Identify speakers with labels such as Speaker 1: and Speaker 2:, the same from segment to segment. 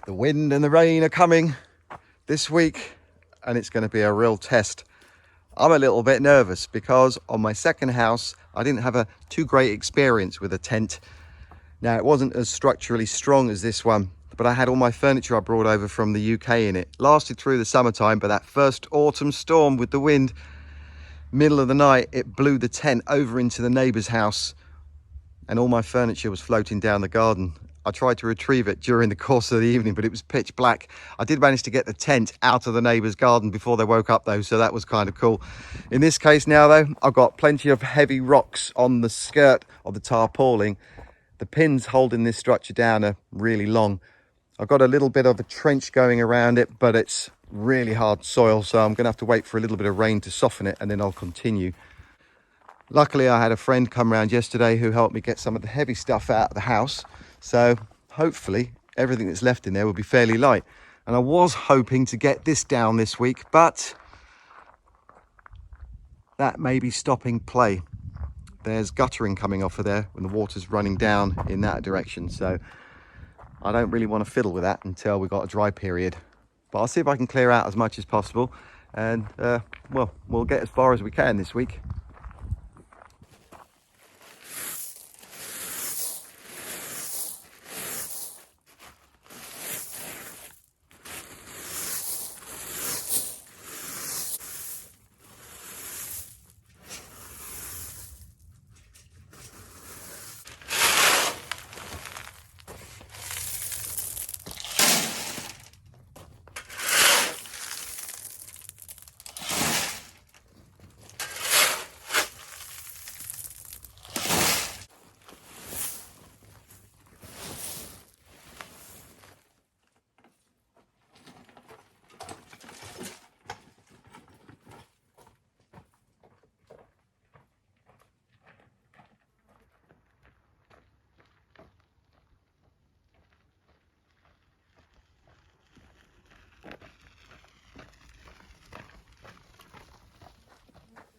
Speaker 1: The wind and the rain are coming this week, and it's going to be a real test. I'm a little bit nervous because on my second house, I didn't have a too great experience with a tent. Now, it wasn't as structurally strong as this one, but I had all my furniture I brought over from the UK in it. Lasted through the summertime, but that first autumn storm with the wind, middle of the night, it blew the tent over into the neighbour's house and all my furniture was floating down the garden. I tried to retrieve it during the course of the evening, but it was pitch black. I did manage to get the tent out of the neighbour's garden before they woke up though, so that was kind of cool. In this case now though, I've got plenty of heavy rocks on the skirt of the tarpaulin. The pins holding this structure down are really long. I've got a little bit of a trench going around it, but it's really hard soil, so I'm going to have to wait for a little bit of rain to soften it and then I'll continue. Luckily, I had a friend come round yesterday who helped me get some of the heavy stuff out of the house. So hopefully everything that's left in there will be fairly light. And I was hoping to get this down this week, but that may be stopping play. There's guttering coming off of there when the water's running down in that direction. So I don't really want to fiddle with that until we've got a dry period. But I'll see if I can clear out as much as possible. And well, we'll get as far as we can this week.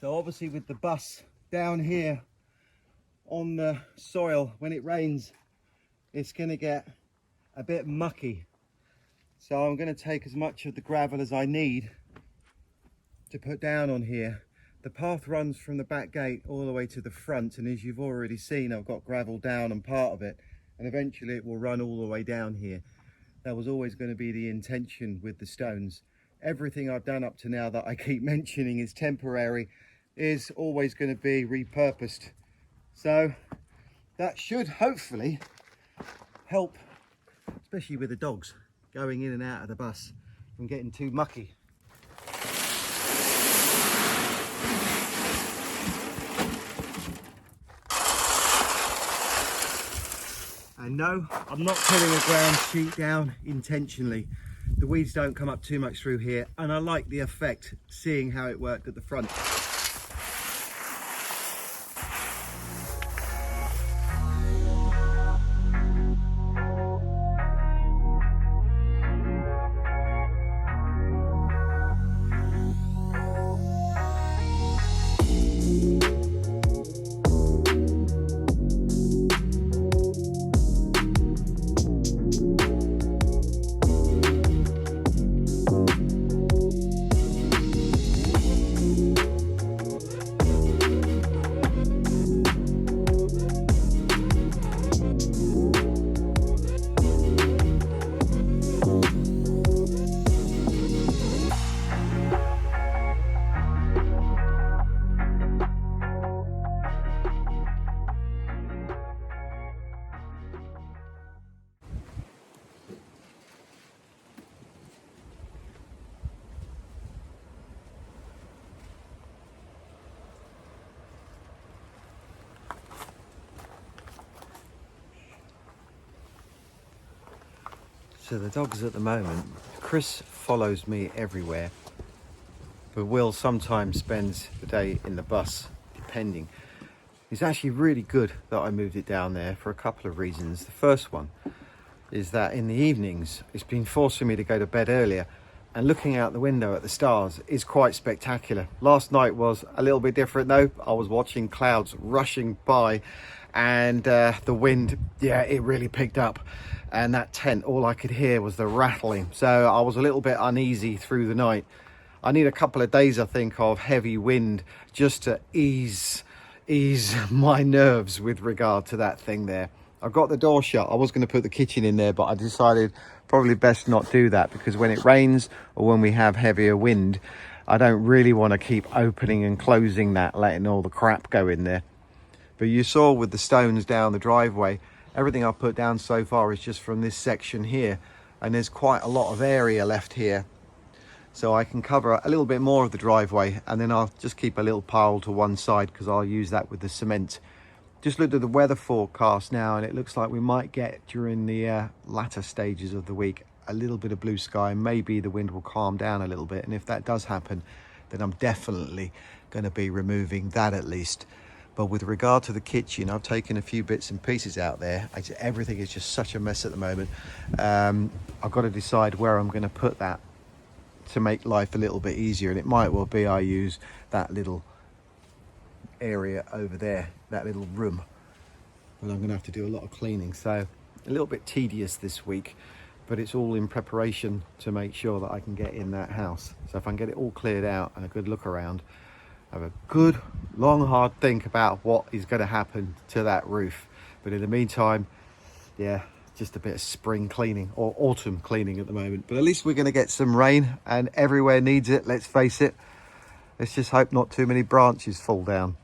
Speaker 1: So obviously with the bus down here on the soil, when it rains, it's going to get a bit mucky. So I'm going to take as much of the gravel as I need to put down on here. The path runs from the back gate all the way to the front, and as you've already seen, I've got gravel down on part of it, and eventually it will run all the way down here. That was always going to be the intention with the stones. Everything I've done up to now that I keep mentioning is temporary, is always going to be repurposed. So that should hopefully help, especially with the dogs going in and out of the bus from getting too mucky. And no, I'm not putting a ground sheet down intentionally. The weeds don't come up too much through here, and I like the effect seeing how it worked at the front. So the dogs at the moment, Chris follows me everywhere, but Will sometimes spends the day in the bus, depending. It's actually really good that I moved it down there for a couple of reasons. The first one is that in the evenings, it's been forcing me to go to bed earlier, and looking out the window at the stars is quite spectacular. Last night was a little bit different though. I was watching clouds rushing by, and the wind, yeah, it really picked up, and that tent, all I could hear was the rattling. So I was a little bit uneasy through the night. I need a couple of days, I think, of heavy wind just to ease my nerves with regard to that thing there. I've got the door shut. I was going to put the kitchen in there, but I decided probably best not do that, because when it rains or when we have heavier wind, I don't really want to keep opening and closing that, letting all the crap go in there. But you saw with the stones down the driveway, everything I've put down so far is just from this section here, and there's quite a lot of area left here. So I can cover a little bit more of the driveway, and then I'll just keep a little pile to one side because I'll use that with the cement. Just looked at the weather forecast now, and it looks like we might get, during the latter stages of the week, a little bit of blue sky. Maybe the wind will calm down a little bit, and if that does happen, then I'm definitely going to be removing that at least. But with regard to the kitchen, I've taken a few bits and pieces out there. Everything is just such a mess at the moment. I've got to decide where I'm going to put that to make life a little bit easier, and it might well be I use that little area over there, that little room, but I'm gonna have to do a lot of cleaning, so a little bit tedious this week, but it's all in preparation to make sure that I can get in that house. So if I can get it all cleared out and a good look around, have a good long hard think about what is going to happen to that roof. But in the meantime, yeah, just a bit of spring cleaning or autumn cleaning at the moment. But at least we're going to get some rain, and everywhere needs it, let's face it. Let's just hope not too many branches fall down.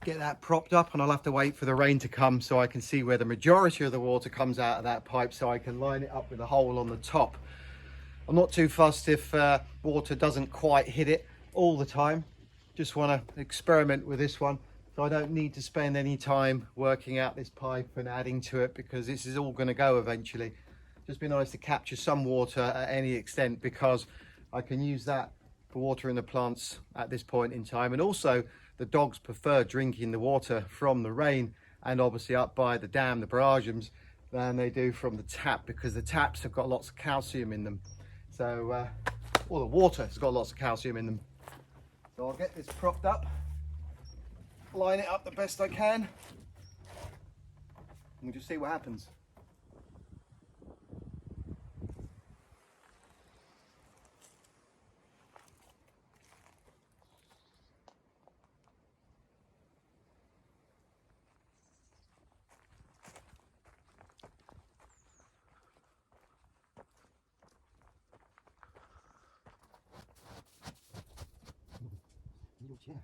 Speaker 1: Get that propped up, and I'll have to wait for the rain to come so I can see where the majority of the water comes out of that pipe, so I can line it up with a hole on the top. I'm not too fussed if water doesn't quite hit it all the time. Just want to experiment with this one, so I don't need to spend any time working out this pipe and adding to it, because this is all going to go eventually. Just be nice to capture some water at any extent, because I can use that for watering the plants at this point in time. And also, the dogs prefer drinking the water from the rain and obviously up by the dam, the barragiums, than they do from the tap, because the taps have got lots of calcium in them. So, well, the water has got lots of calcium in them. So I'll get this propped up, line it up the best I can, and we'll just see what happens. Yeah.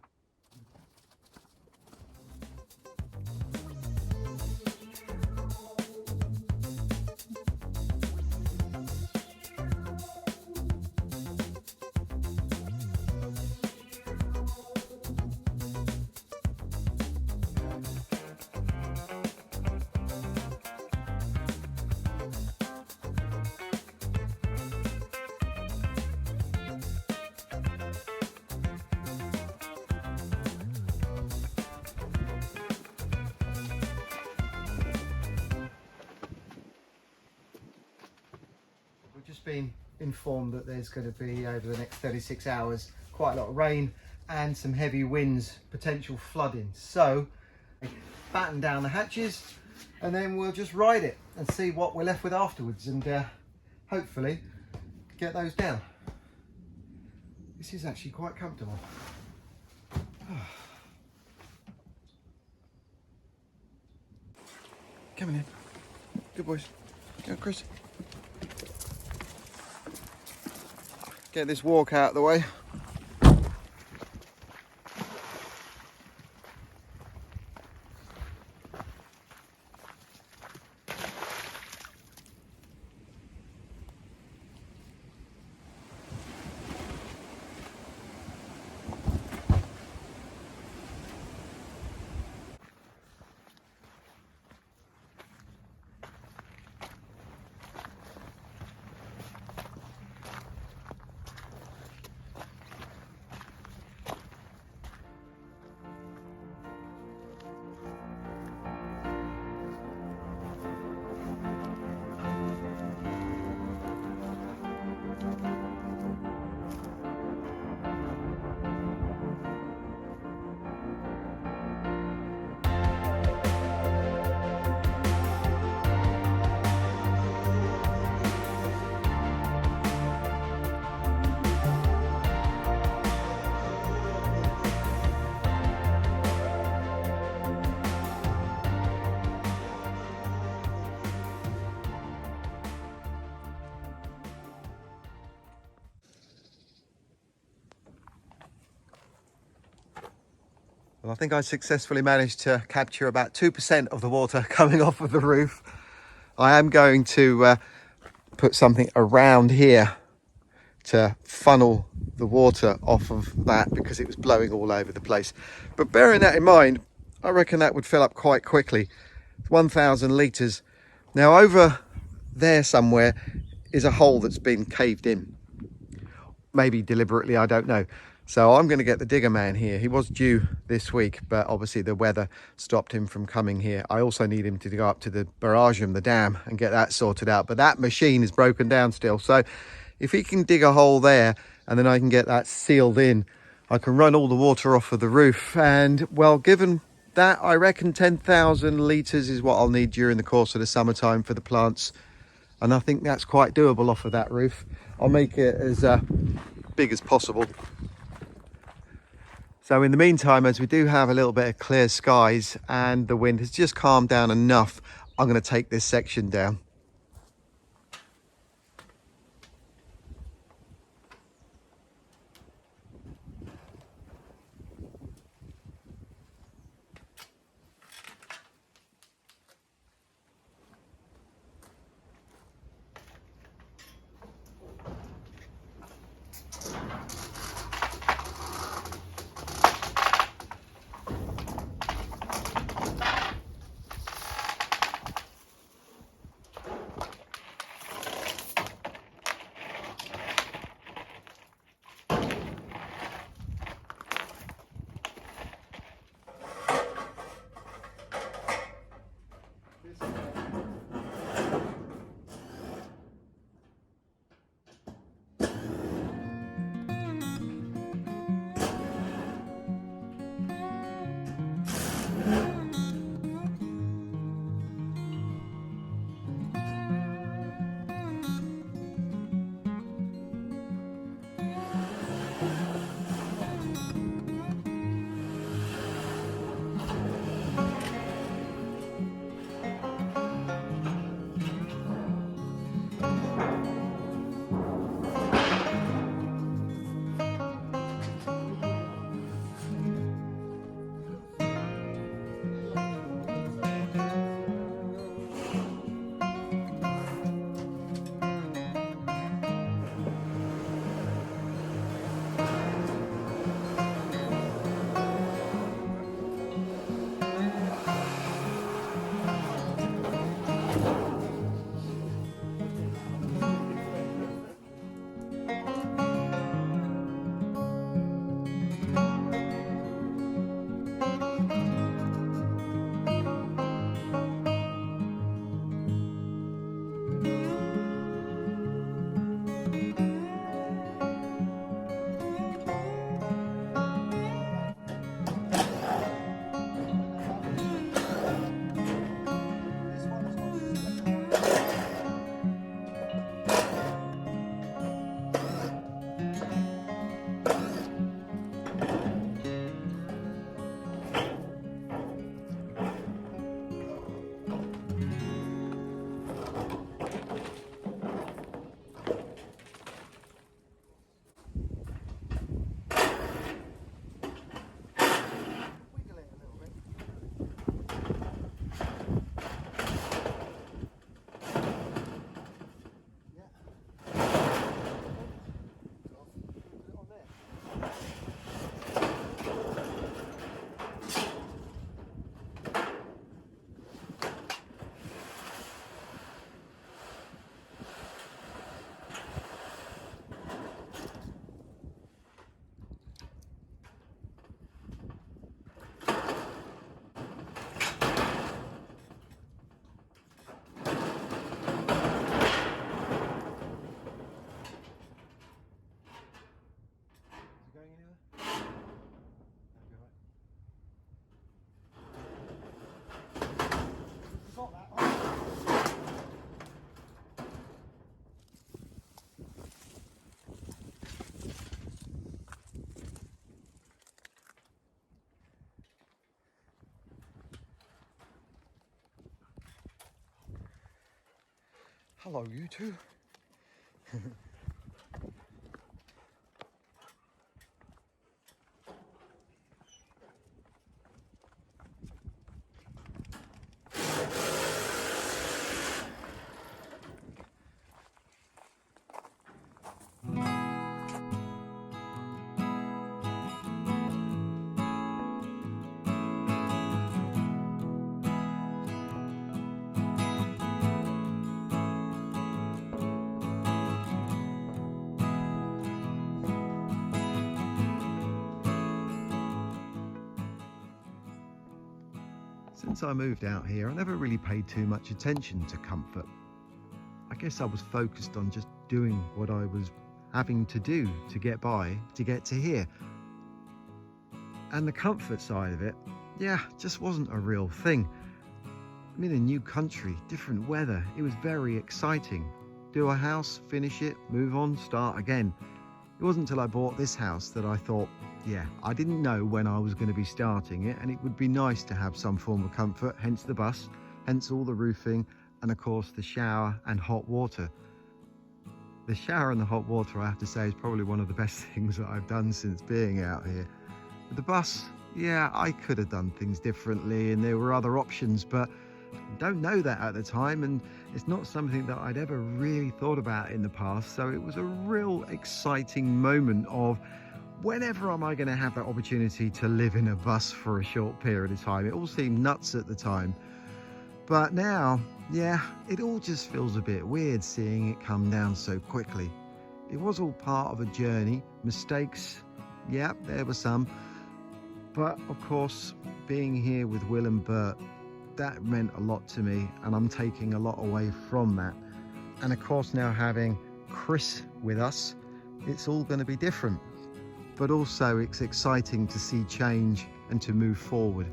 Speaker 1: been informed that there's going to be, over the next 36 hours, quite a lot of rain and some heavy winds, potential flooding. So batten down the hatches and then we'll just ride it and see what we're left with afterwards, and hopefully get those down. This is actually quite comfortable. Coming in. Good boys. Go, Chris. Get this walk out of the way. Well, I think I successfully managed to capture about 2% of the water coming off of the roof. I am going to put something around here to funnel the water off of that because it was blowing all over the place. But bearing that in mind, I reckon that would fill up quite quickly. 1,000 litres. Now over there somewhere is a hole that's been caved in. Maybe deliberately, I don't know. So I'm going to get the digger man here. He was due this week, but obviously the weather stopped him from coming here. I also need him to go up to the barragem, the dam, and get that sorted out. But that machine is broken down still. So if he can dig a hole there and then I can get that sealed in, I can run all the water off of the roof. And well, given that, I reckon 10,000 litres is what I'll need during the course of the summertime for the plants. And I think that's quite doable off of that roof. I'll make it as big as possible. So in the meantime, as we do have a little bit of clear skies and the wind has just calmed down enough, I'm going to take this section down. Hello, you two. Since I moved out here, I never really paid too much attention to comfort. I guess I was focused on just doing what I was having to do to get by, to get to here. And the comfort side of it, yeah, just wasn't a real thing. I'm in a new country, different weather. It was very exciting. Do a house, finish it, move on, start again. It wasn't until I bought this house that I thought, yeah, I didn't know when I was going to be starting it, and it would be nice to have some form of comfort, hence the bus, hence all the roofing, and of course the shower and hot water. The shower and the hot water, I have to say, is probably one of the best things that I've done since being out here. But the bus, yeah, I could have done things differently and there were other options, but I don't know that at the time, and it's not something that I'd ever really thought about in the past. So it was a real exciting moment of, whenever am I going to have that opportunity to live in a bus for a short period of time? It all seemed nuts at the time. But now, yeah, it all just feels a bit weird seeing it come down so quickly. It was all part of a journey. Mistakes, yeah, there were some. But of course, being here with Will and Bert, that meant a lot to me, and I'm taking a lot away from that. And of course, now having Chris with us, it's all going to be different. But also it's exciting to see change and to move forward.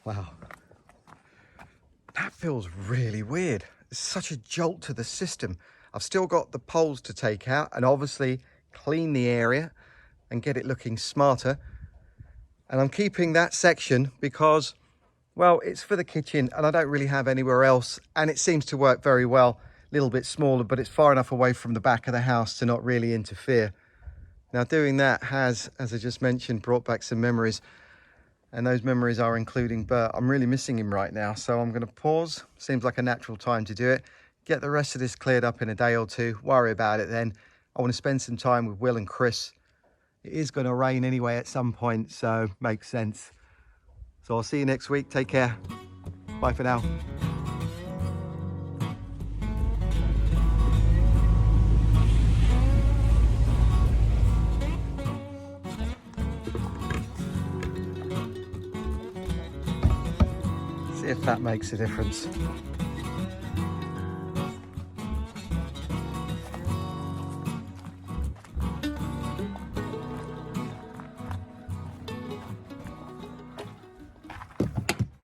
Speaker 1: Wow. That feels really weird. It's such a jolt to the system. I've still got the poles to take out and obviously clean the area and get it looking smarter. And I'm keeping that section because, well, it's for the kitchen and I don't really have anywhere else. And it seems to work very well. A little bit smaller, but it's far enough away from the back of the house to not really interfere. Now, doing that has, as I just mentioned, brought back some memories. And those memories are including Bert. I'm really missing him right now. So I'm going to pause. Seems like a natural time to do it. Get the rest of this cleared up in a day or two. Worry about it then. I want to spend some time with Will and Chris. It is going to rain anyway at some point, so makes sense. So I'll see you next week. Take care. Bye for now. See if that makes a difference.